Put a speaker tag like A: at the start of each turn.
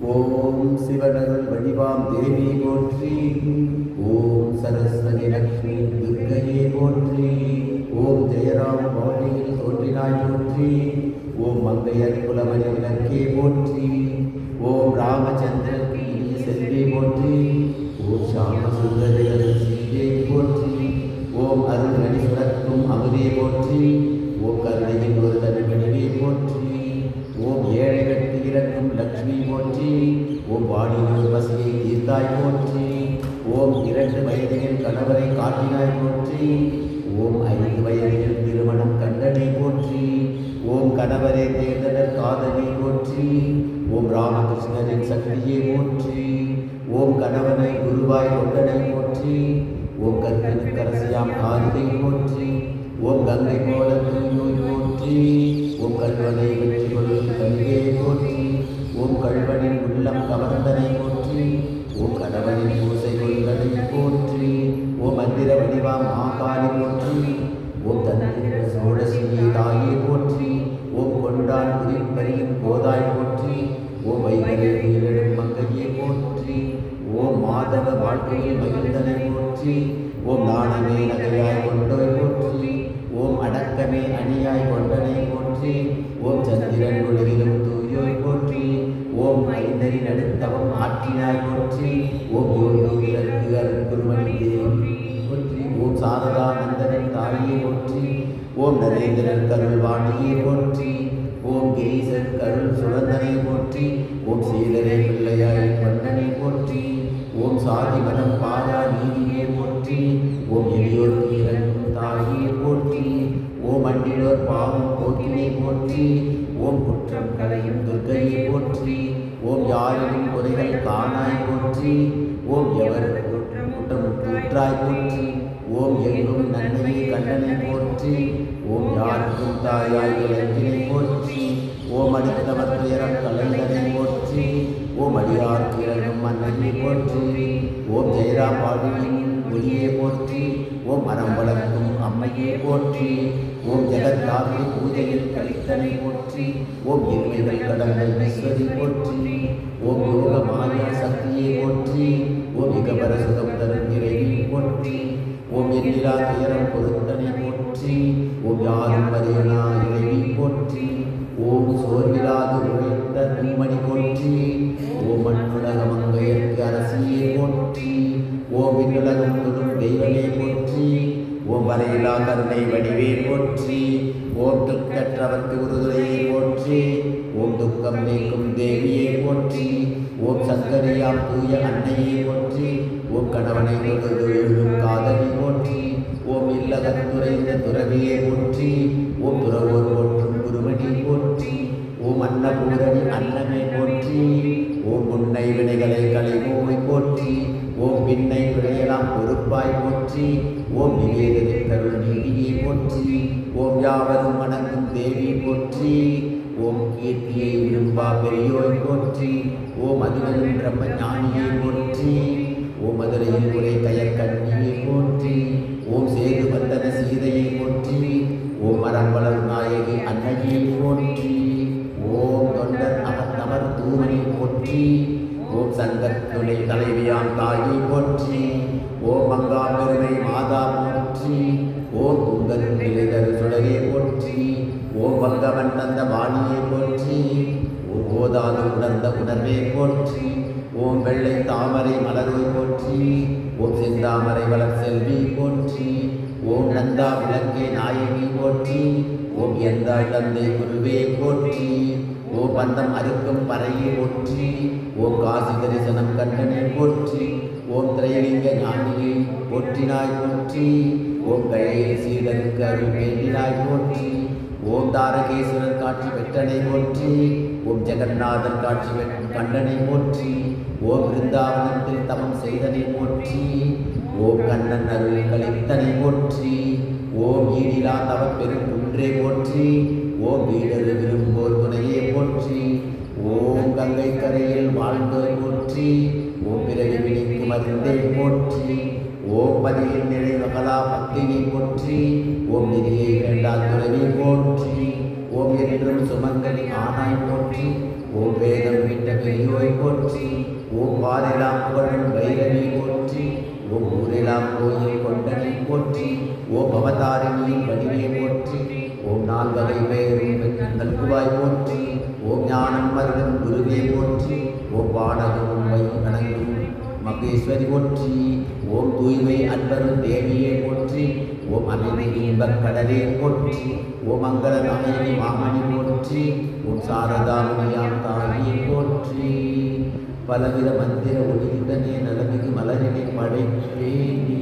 A: ஓம் சிவனருள் வடிவாம் தேவி போற்றி. ஓம் சரஸ்வதி லக்ஷ்மி துர்க்கையே போற்றி. ஓம் ஜெயராம பவனியில் தோன்றினாய் போற்றி. ஓம் மங்கையர் குலமணி விளக்கே போற்றி. ஓம் ராமச்சந்திரக்கு இனிய செல்வி போற்றி. ஓம் சாம சுந்தர சீதை போற்றி. ஓம் அருள்மணி சுரக்கும் அமுதே போற்றி. ஓம் கருணையின் ஒரு தனிமணிவே போற்றி. ஓம் ஏழை கட்டி இறக்கும் லக்ஷ்மி போற்றி. ஓம் வாடினூர் பசியை தீர்த்தாய் போற்றி. ஓம் 2 வயதில் கணவரை காட்டினாய் போற்றி. ஓம் 5 வயதில் திருமணம் கண்டனை போற்றி. ஓம் கணவரை தேர்ந்தனர் காதலை போற்றி. ஓம் ராமகிருஷ்ணரின் சக்தியை போற்றி. ஓம் கணவனை குருவாய் கொண்டனை போற்றி. ஓம் கற்கனுக்கரசியாம் காரிகை போற்றி. ஓம் கங்கை போல தூயோய் போற்றி. ஓம் கல்வனை வெற்றி கொள்ளும் கலிகை போற்றி. ஓம் கல்வனின் உள்ளம் கவர்ந்தனை போற்றி. ஓம் கணவனின் பூசை கொள்கனை போற்றி. ஓம் மந்திர வடிவாம் மாகாளி போற்றி. ஓம் தந்திர சோழசியை தாயே போற்றி. ஓம் கொண்டான் குறிப்பறியும் போதாய் போற்றி. ஓம் வைகரை உயிரிடும் மங்கையே போற்றி. ஓம் மாதவ வாழ்க்கையில் மகிழ்ந்தனை போற்றி. ஓம் நாணமே நகையாய் கொண்டோய் போற்றி. ஓம் அடக்கமே அணியாய் கொண்டனை போற்றி. ஓம் சந்திரன் ஒளியிலும் தூயோய் போற்றி. ஓம் ஐந்தறி நடுத்தவம் ஆற்றினாய் போற்றி. ஓம் யோகிற்கு அருள்குருமணி தேவி போற்றி. ஓம் சாரதானந்தனின் தாயே போற்றி. ஓம் நரேந்திரன் கருள்வாணியே போற்றி. ஓம் கேசர் கருள் சுரந்தனை போற்றி. ஓம் சீலரை பிள்ளையாய் கொண்டனை போற்றி. ஓம் சாதி மனம் பாரா நீதியே போற்றி. ஓம் எளியோர் இறங்கும் தாயே போற்றி. ஓம் அண்டிலோர் பாவம் போக்கினை போற்றி. ஓம் குற்றம் களையும் துர்க்கையை போற்றி. ஓம் யாரின் குறைகள் காணாய் போற்றி. ஓம் எவர் குற்றமுற்றாய் போற்றி. ஓம் எங்கும் நன்மையை கண்டனை போற்றி. ஓம் யாருக்கும் தாயாய் இளங்கினை போற்றி. ஓம் அடித்தவர் துயரம் கலைந்தனை போற்றி. ஓம் அடியார்க்கு இறங்கும் மன்னனை போற்றி. ஓம் ஜெயராம் பாடியின் ஒளியே போற்றி. ஓம் மரம் வளர்க்கும் அம்மையே போற்றி. ஓம் ஜெகத்தாத்ரி பூஜையில் கலித்தனை போற்றி. ஓம் இருமைகள் கடங்கள் ஈஸ்வரி போற்றி. ஓம் யோக மாயா சக்தியே போற்றி. ஓம் இகபர சுகம் தரும் இறைவி போற்றி. ஓம் எண்ணிலா துயரம் பொருத்தனை போற்றி. ஓம் யாரும் அறியனா இறைவி போற்றி. ஓம் சோர்விலாது உழைத்த தூமணி போற்றி. ஓம் மண்ணுலக மங்கையர்க்கு அரசியே போற்றி. ஓம் விண்ணுலகம் தொடும் தெய்வமே போற்றி. ஓம் வரையிலா கருணை வடிவே போற்றி. ஓம் துக்கற்றவர்க்கு உறுதுணையை போற்றி. ஓம் துக்கம் நீக்கும் தேவியே போற்றி. ஓம் சங்கரியாம் தூய அன்னையே போற்றி. ஓம் கணவனை தொழுது எழும் காதலி போற்றி. ஓம் இல்லகத்துறைந்த துறவியே போற்றி. ஓம் துறவோர் போற்றும் குருமணி போற்றி. ஓம் அன்னபூரணி அன்னமே போற்றி. ஓம் முன்னை வினைகளை களைமூவை போற்றி. ஓம் பின்னை விளையலாம் பொறுப்பாய் போற்றி. ஓம் நிவேதனை கருள் நீதியை போற்றி. ஓம் யாவரும் வணங்கும் தேவி போற்றி. ஓம் கீர்த்தியை விரும்பா பெரியோய் போற்றி. ஓம் அதுவரும் பிரம்ம ஞானியை போற்றி. ஓம் மதுரையில் உரை கயற்கண்ணியை போற்றி. ஓம் சேது வந்தன சீதையை போற்றி. ஓம் மரம் வளர் நாயகி அன்னையை போற்றி. ஓம் தொண்டர் அமர் தூமணி போற்றி. ஓம் சங்கத் துணை தலைவியாம் தாயை போற்றி. ஓம் மங்கா பெருமை மாதா போற்றி. ஓம் துங்கரும் நிலைதரு சுடரே போற்றி. ஓம் வங்கவன் தந்த வாணியை போற்றி. ஓம் ஓதாது உணர்ந்த உணர்வே போற்றி. ஓம் வெள்ளை தாமரை மலரோய் போற்றி. ஓம் செந்தாமரை வளர் செல்வி போற்றி. ஓம் நந்தா விளக்கே நாயகி போற்றி. ஓம் எந்தாய் தந்தை குருவே போற்றி. ஓம் பந்தம் அறுக்கும் பறையை போற்றி. ஓம் காசி தரிசனம் கண்டனை போற்றி. ஓம் திரையலிங்க ஞானியை போற்றினாய் போற்றி. ஓம் கழையில் சீடருக்கு அருள் வேண்டினாய் போற்றி. ஓம் தாரகேஸ்வரர் காட்சி பெற்றனை போற்றி. ஓம் ஜெகநாதர் காட்சி கண்டனை போற்றி. ஓம் பிருந்தாவனத்தில் தவம் செய்தனை போற்றி. ஓம் கண்ணன் அருள் கலித்தனை போற்றி. ஓம் ஈடிலா தவ பெரும் குன்றே போற்றி. ஓம் வீடரு விரும்போர் துணையே போற்றி. ஓம் கங்கை கரையில் வாழ்ந்தோர் போற்றி. ஓம் பிறவி விழிக்கு மருந்தே போற்றி. ஓம் பதியில் நிலை மகளா பத்தினி போற்றி. ஓம் நிதியை வேண்டா துறவி போற்றி. ஓம் என்றும் சுமங்கலி ஆனாய் போற்றி. ஓம் வேதம் விட்ட பெரியோய் போற்றி. ஓம் வாரெல்லாம் புகழும் பைரவி போற்றி. ஓம் ஊரெல்லாம் கோயில் கொண்டனை போற்றி. ஓம் அவதாரிணியின் வடிவே போற்றி. ஓம் நால்வகை பெயரும் நல்குவாய் போற்றி. ஓம் ஞானம் மருதம் குருவே போற்றி. ஓம் வானகமும் வணங்கும் மகேஸ்வரி போற்றி. ஓம் தூய்மை அன்பரும் தேவியே போற்றி. ஓம் அமைதி இன்பக் கடலே போற்றி. ஓம் மங்கள நாயகி மாமணி போற்றி. ஓம் சாரதாமணியாம் தாயே போற்றி. பலவித மந்திர ஒளியுடனே நலமிகு மலரினை படைப்பேனி.